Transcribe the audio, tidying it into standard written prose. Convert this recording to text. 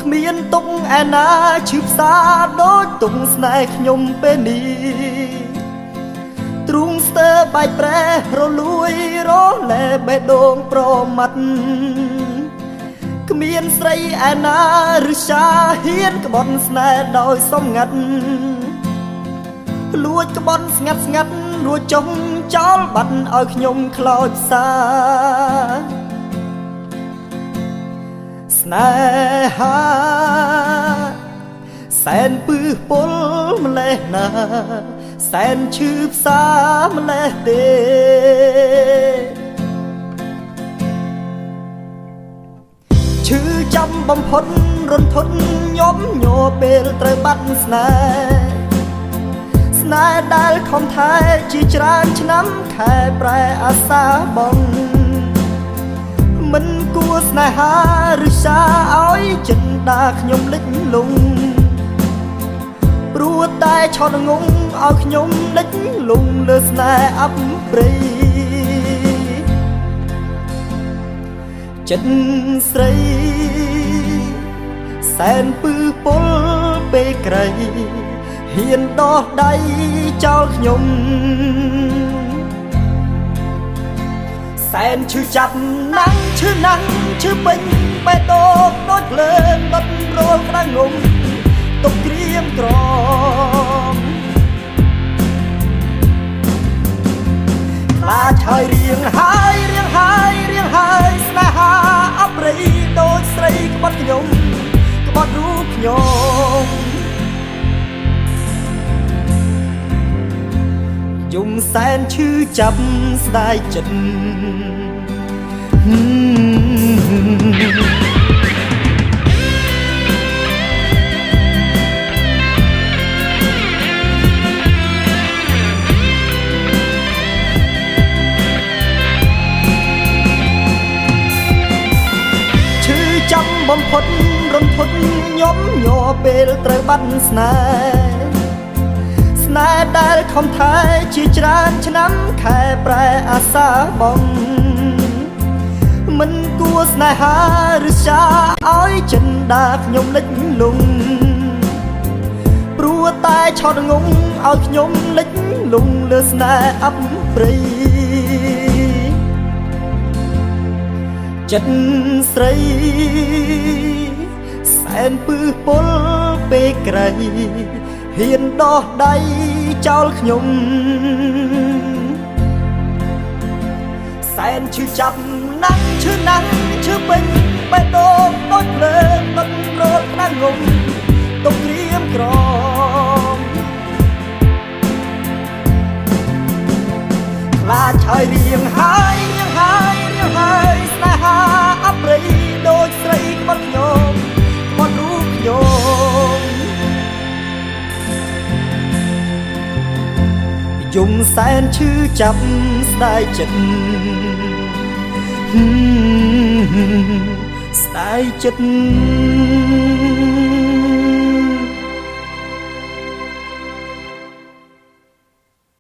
គ្មានទុកឯណាឈឺផ្សាដូចទុកស្នេហ៍ខ្ញុំពេលនេះទ្រូងស្ទើរបែកប្រែរលួយរលែបេះដូងប្រមាត់គ្មានស្រីឯណាឬសាហ៊ានក្បត់ស្នេហ៍ដោយសំងាត់លួចក្បត់ស្ងាត់ស្ងាត់រួចចុងចោលបាត់ឲ្យខ្ញុំខ្លោចផ្សាស្នេហាសែនពឹសពុលម្លេះណាសែនឈឺផ្សាម្លេះទេឈឺចាំបំផុតរន្ធត់ញោមញ័រពេលត្រូវបាត់ស្នេហ៍ស្នេហ៍ដែលខំថែជាច្រើនឆ្នាំខែប្រែអាសាបងមិនគួរស្នេហាឬសាឲ្យចិនដាខ្ញុំលិចលង់ព្រោះតែឆត់ងងឲ្យខ្ញុំលិចលង់លើស្នេហ៍អប្ប្រិយចិត្តស្រីសែនពឹសពុលពេលក្រៃហ៊ានដោះដៃចោលខ្ញុំសែនឈឺចាប់ណាស់ឈឺណាស់ឈឺពេញបេះដូងដូចភ្លើងដុតរលក្តៅងំទុកក្រៀមក្រំខ្លាចហើយរៀងហើយរៀងហើយរៀងហើយស្នេហាអប្រិយដូចស្រីក្បត់ខ្ញុំក្បត់រូបខ្ញុំយំសែនឈឺចាប់ស្ដាយចិត្តចាំបំផុតរន្ធត់ញោមញ័រពេលត្រូវបាត់ស្នេហ៍ស្នេហ៍ដែលខំថែជាច្រើនឆ្នាំខែប្រែអាសាបងមិនគួរស្នេហាឬសាឲ្យចិនដាខ្ញុំលិចលង់ព្រោះតែឆត់ងងឲ្យខ្ញុំលិចលង់លើស្នេហ៍អប្ប្រិយចិត្តស្រីសែនពឹសពុលពេលក្រៃហ៊ានដោះដៃចោលខ្ញុំសែនឈឺចាប់ណាស់ឈឺណាស់ឈឺពេញបេះដូងដូចភ្លើងដុតរលក្តៅងំទុកក្រៀមក្រំខ្លាចហើយរៀងហើយរៀងហើយរៀងហើយស្នេហាអប្រិយដូចស្រីក្បត់ខ្ញុំក្បត់រូបខ្ញុំយំសែនឈឺចាប់ស្ដាយចិត្តស្ដាយចិត្ត